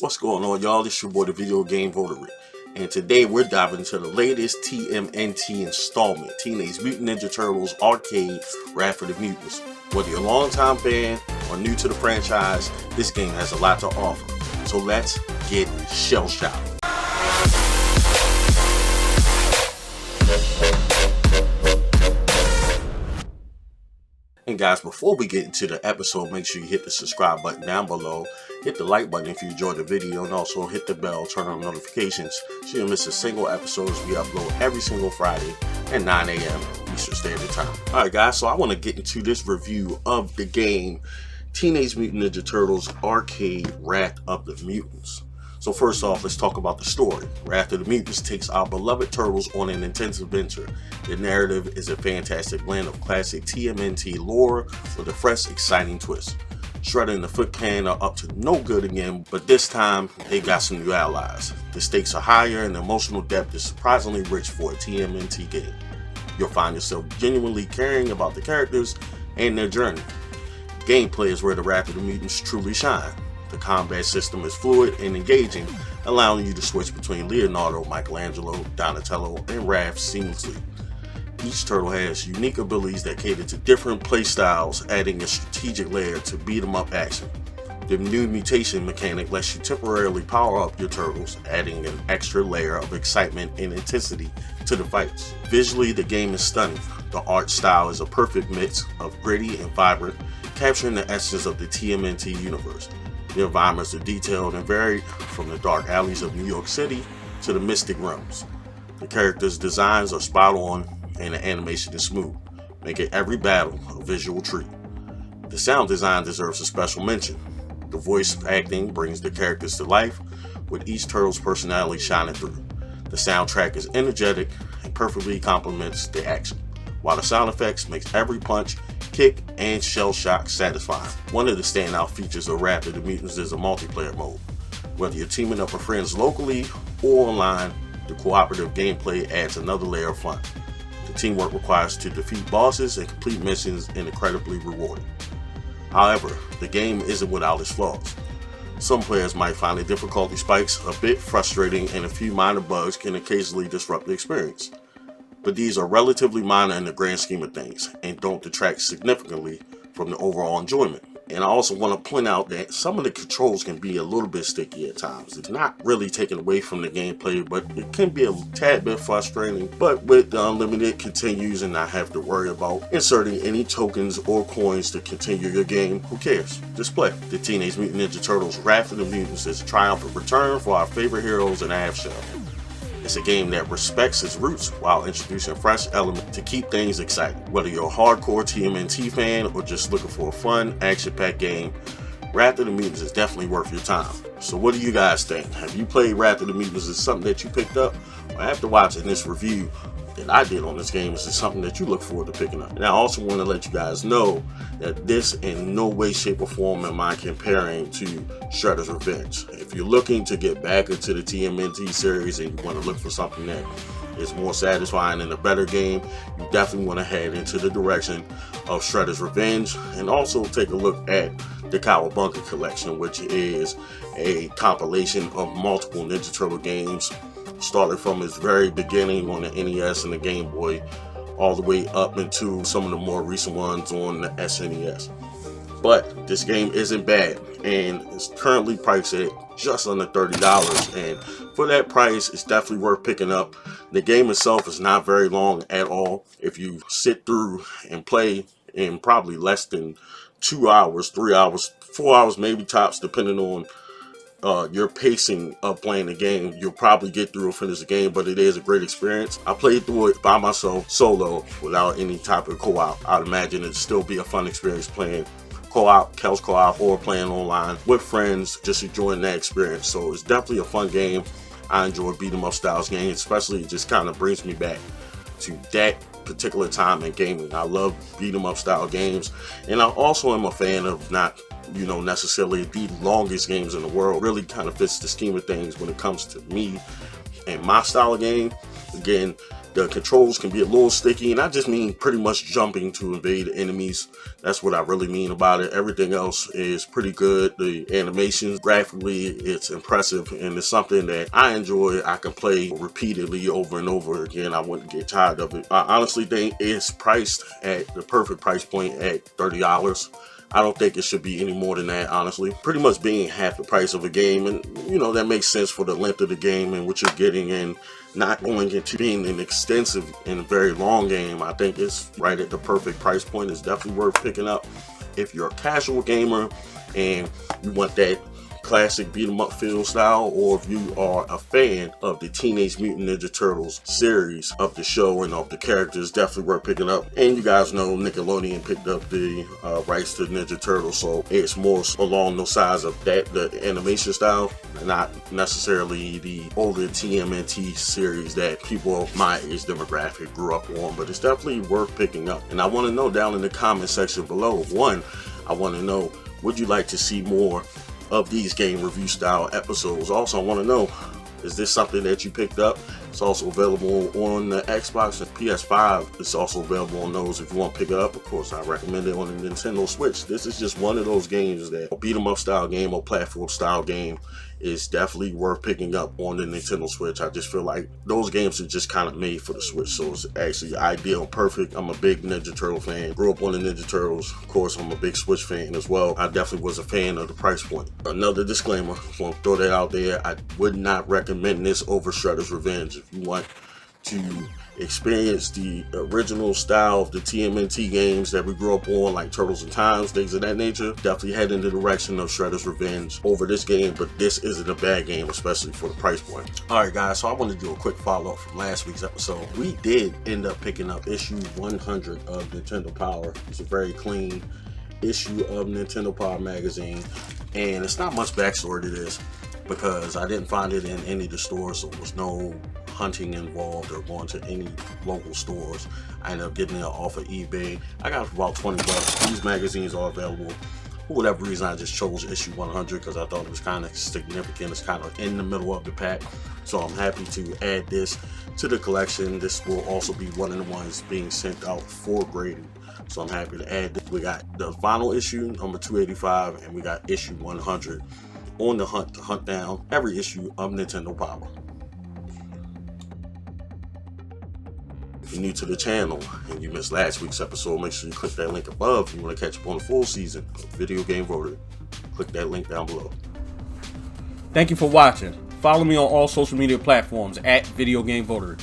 What's going on, y'all? It's your boy, the VideoGameVotary, and today we're diving into the latest TMNT installment, Teenage Mutant Ninja Turtles Arcade Wrath of the Mutants. Whether you're a longtime fan or new to the franchise, this game has a lot to offer. So let's get shell-shocked. And guys, before we get into the episode, make sure you hit the subscribe button down below, hit the like button if you enjoyed the video, and also hit the bell, turn on notifications so you don't miss a single episode as we upload every single Friday at 9 a.m. Eastern Standard Time. Alright guys, so I want to get into this review of the game Teenage Mutant Ninja Turtles Arcade Wrath of the Mutants. So first off, let's talk about the story. Wrath of the Mutants takes our beloved turtles on an intense adventure. The narrative is a fantastic blend of classic TMNT lore with a fresh, exciting twist. Shredder and the Foot Clan are up to no good again, but this time they got some new allies. The stakes are higher and the emotional depth is surprisingly rich for a TMNT game. You'll find yourself genuinely caring about the characters and their journey. Gameplay is where the Wrath of the Mutants truly shine. The combat system is fluid and engaging, allowing you to switch between Leonardo, Michelangelo, Donatello, and Raph seamlessly. Each turtle has unique abilities that cater to different playstyles, adding a strategic layer to beat 'em up action. The new mutation mechanic lets you temporarily power up your turtles, adding an extra layer of excitement and intensity to the fights. Visually, the game is stunning. The art style is a perfect mix of gritty and vibrant, capturing the essence of the TMNT universe. The environments are detailed and varied, from the dark alleys of New York City to the mystic realms. The characters' designs are spot on and the animation is smooth, making every battle a visual treat. The sound design deserves a special mention. The voice acting brings the characters to life, with each turtle's personality shining through. The soundtrack is energetic and perfectly complements the action, while the sound effects makes every punch, kick, and shell shock satisfying. One of the standout features of Wrath of the Mutants is a multiplayer mode. Whether you're teaming up with friends locally or online, the cooperative gameplay adds another layer of fun. The teamwork requires to defeat bosses and complete missions and incredibly rewarding. However, the game isn't without its flaws. Some players might find the difficulty spikes a bit frustrating, and a few minor bugs can occasionally disrupt the experience. But these are relatively minor in the grand scheme of things and don't detract significantly from the overall enjoyment. And I also want to point out that some of the controls can be a little bit sticky at times. It's not really taken away from the gameplay, but it can be a tad bit frustrating. But with the unlimited continues and not have to worry about inserting any tokens or coins to continue your game, who cares? Just play. The Teenage Mutant Ninja Turtles Wrath of the Mutants is a triumphant return for our favorite heroes in a half shell. It's a game that respects its roots while introducing fresh elements to keep things exciting. Whether you're a hardcore TMNT fan or just looking for a fun, action-packed game, Wrath of the Mutants is definitely worth your time. So what do you guys think? Have you played Wrath of the Mutants? Is it something that you picked up? Or after watching this review that I did on this game, is it something that you look forward to picking up? And I also want to let you guys know that this in no way, shape, or form am I comparing to Shredder's Revenge. If you're looking to get back into the TMNT series and you want to look for something that is more satisfying and a better game, you definitely want to head into the direction of Shredder's Revenge, and also take a look at the Cowabunga Collection, which is a compilation of multiple Ninja Turtle games, started from its very beginning on the NES and the Game Boy, all the way up into some of the more recent ones on the SNES. But this game isn't bad, and it's currently priced at just under $30, and for that price, it's definitely worth picking up. The game itself is not very long at all. If you sit through and play in probably less than 2 hours, 3 hours, 4 hours maybe tops, depending on your pacing of playing the game, you'll probably get through and finish the game, but it is a great experience. I played through it by myself, solo, without any type of co-op. I'd imagine it'd still be a fun experience playing co-op, couch co-op, or playing online with friends, just enjoying that experience. So it's definitely a fun game. I enjoy beat 'em up styles games, especially it just kind of brings me back to that particular time in gaming. I love beat 'em up style games, and I also am a fan of not necessarily the longest games in the world. Really kind of fits the scheme of things when it comes to me and my style of game. Again, The controls can be a little sticky, and I just mean pretty much jumping to invade enemies. That's what I really mean about it. Everything else is pretty good. The animations, graphically, it's impressive, and it's something that I enjoy. I can play repeatedly over and over again. I wouldn't get tired of it. I honestly think it's priced at the perfect price point at $30. I don't think it should be any more than that, honestly. Pretty much being half the price of a game, and you know, that makes sense for the length of the game and what you're getting, and not going into being an extensive and very long game. I think it's right at the perfect price point. It's definitely worth picking up if you're a casual gamer and you want that classic beat 'em up feel style, or if you are a fan of the Teenage Mutant Ninja Turtles series of the show and of the characters, definitely worth picking up. And you guys know Nickelodeon picked up the rights to Ninja Turtles, so it's more along the sides of that, the animation style, not necessarily the older TMNT series that people of my age demographic grew up on, but it's definitely worth picking up. And I want to know down in the comment section below, one, I want to know, would you like to see more of these game review style episodes? Also, I want to know, is this something that you picked up? It's also available on the Xbox and PS5. It's also available on those if you want to pick it up. Of course, I recommend it on the Nintendo Switch. This is just one of those games that beat 'em up style game or platform style game is definitely worth picking up on the Nintendo Switch. I just feel like those games are just kind of made for the Switch, so it's actually ideal, perfect. I'm a big Ninja Turtle fan. Grew up on the Ninja Turtles. Of course, I'm a big Switch fan as well. I definitely was a fan of the price point. Another disclaimer, I want to throw that out there. I would not recommend this over Shredder's Revenge. If you want to experience the original style of the TMNT games that we grew up on, like Turtles in Times, things of that nature, definitely head in the direction of Shredder's Revenge over this game, but this isn't a bad game, especially for the price point. Alright guys, so I want to do a quick follow-up from last week's episode. We did end up picking up issue 100 of Nintendo Power. It's a very clean issue of Nintendo Power magazine, and it's not much backstory to this because I didn't find it in any of the stores, so there was no hunting involved or going to any local stores. I ended up getting it off of eBay. I got it for about 20 bucks. These magazines are available. For whatever reason, I just chose issue 100 because I thought it was kind of significant. It's kind of in the middle of the pack, so I'm happy to add this to the collection. This will also be one of the ones being sent out for grading, so I'm happy to add this. We got the final issue, number 285, and we got issue 100 on the hunt to hunt down every issue of Nintendo Power. If you're new to the channel and you missed last week's episode, make sure you click that link above if you want to catch up on the full season of Video Game Votary. Click that link down below. Thank you for watching. Follow me on all social media platforms at VideoGameVotary.